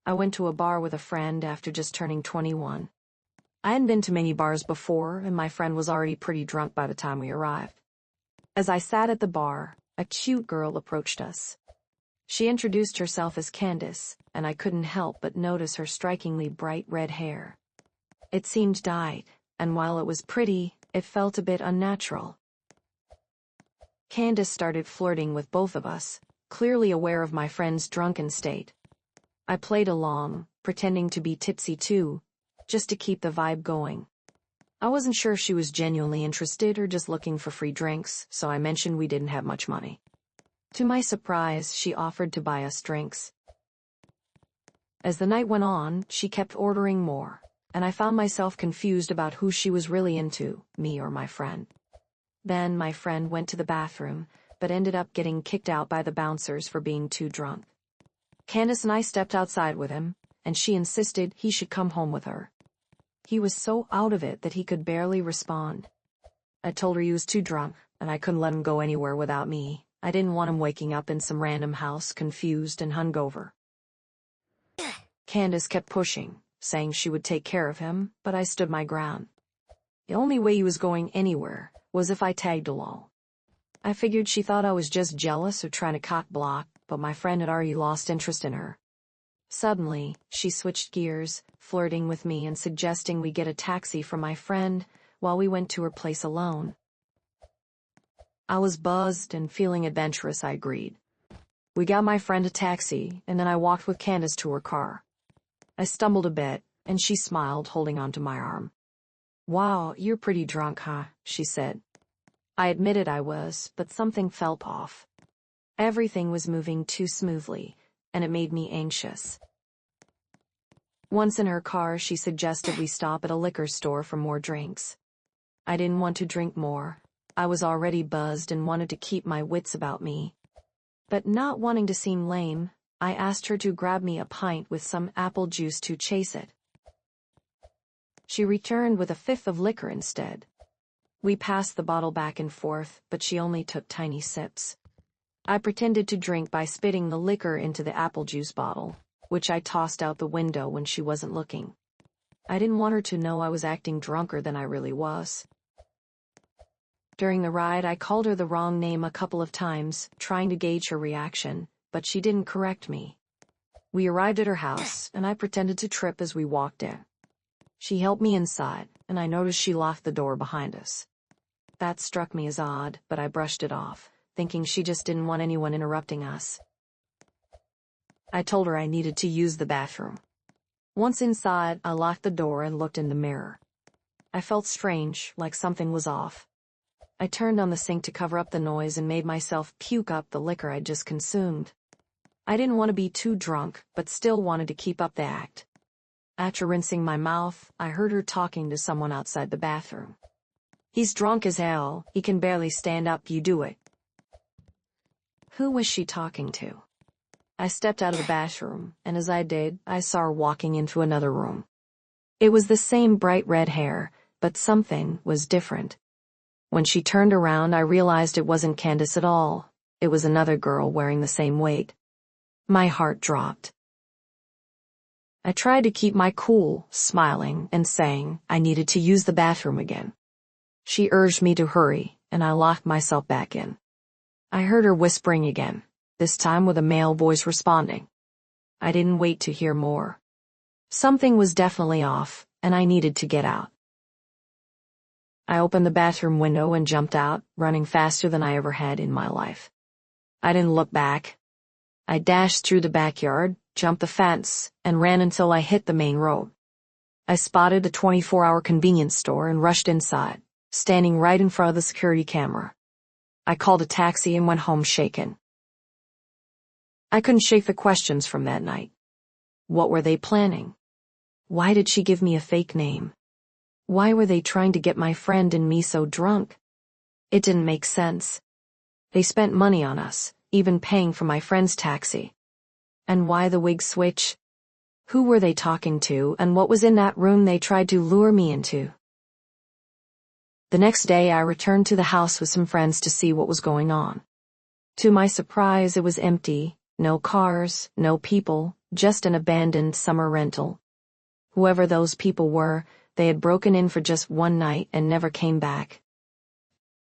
I went to a bar with a friend after just turning 21. I hadn't been to many bars before, and my friend was already pretty drunk by the time we arrived. As I sat at the bar, a cute girl approached us. She introduced herself as Candice, and I couldn't help but notice her strikingly bright red hair. It seemed dyed, and while it was pretty, it felt a bit unnatural. Candice started flirting with both of us, clearly aware of my friend's drunken state. I played along, pretending to be tipsy too, just to keep the vibe going. I wasn't sure if she was genuinely interested or just looking for free drinks, so I mentioned we didn't have much money. To my surprise, she offered to buy us drinks. As the night went on, she kept ordering more, and I found myself confused about who she was really into, me or my friend. Then my friend went to the bathroom, but ended up getting kicked out by the bouncers for being too drunk. Candice and I stepped outside with him, and she insisted he should come home with her. He was so out of it that he could barely respond. I told her he was too drunk, and I couldn't let him go anywhere without me. I didn't want him waking up in some random house, confused and hungover. Candice kept pushing, saying she would take care of him, but I stood my ground. The only way he was going anywhere was if I tagged along. I figured she thought I was just jealous or trying to cock block, but my friend had already lost interest in her. Suddenly, she switched gears, flirting with me and suggesting we get a taxi for my friend while we went to her place alone. I was buzzed and feeling adventurous. I agreed. We got my friend a taxi, and then I walked with Candice to her car. I stumbled a bit, and she smiled, holding onto my arm. "Wow, you're pretty drunk, huh?" she said. I admitted I was, but something felt off. Everything was moving too smoothly, and it made me anxious. Once in her car, she suggested we stop at a liquor store for more drinks. I didn't want to drink more. I was already buzzed and wanted to keep my wits about me. But not wanting to seem lame, I asked her to grab me a pint with some apple juice to chase it. She returned with a fifth of liquor instead. We passed the bottle back and forth, but she only took tiny sips. I pretended to drink by spitting the liquor into the apple juice bottle, which I tossed out the window when she wasn't looking. I didn't want her to know I was acting drunker than I really was. During the ride, I called her the wrong name a couple of times, trying to gauge her reaction, but she didn't correct me. We arrived at her house, and I pretended to trip as we walked in. She helped me inside, and I noticed she locked the door behind us. That struck me as odd, but I brushed it off, thinking she just didn't want anyone interrupting us. I told her I needed to use the bathroom. Once inside, I locked the door and looked in the mirror. I felt strange, like something was off. I turned on the sink to cover up the noise and made myself puke up the liquor I'd just consumed. I didn't want to be too drunk, but still wanted to keep up the act. After rinsing my mouth, I heard her talking to someone outside the bathroom. "He's drunk as hell, he can barely stand up, you do it." Who was she talking to? I stepped out of the bathroom, and as I did, I saw her walking into another room. It was the same bright red hair, but something was different. When she turned around, I realized it wasn't Candice at all. It was another girl wearing the same weight. My heart dropped. I tried to keep my cool, smiling and saying I needed to use the bathroom again. She urged me to hurry, and I locked myself back in. I heard her whispering again, this time with a male voice responding. I didn't wait to hear more. Something was definitely off, and I needed to get out. I opened the bathroom window and jumped out, running faster than I ever had in my life. I didn't look back. I dashed through the backyard, jumped the fence, and ran until I hit the main road. I spotted the 24-hour convenience store and rushed inside, standing right in front of the security camera. I called a taxi and went home shaken. I couldn't shake the questions from that night. What were they planning? Why did she give me a fake name? Why were they trying to get my friend and me so drunk? It didn't make sense. They spent money on us, even paying for my friend's taxi. And why the wig switch? Who were they talking to, and what was in that room they tried to lure me into? The next day, I returned to the house with some friends to see what was going on. To my surprise, it was empty. No cars, no people, just an abandoned summer rental. Whoever those people were, they had broken in for just one night and never came back.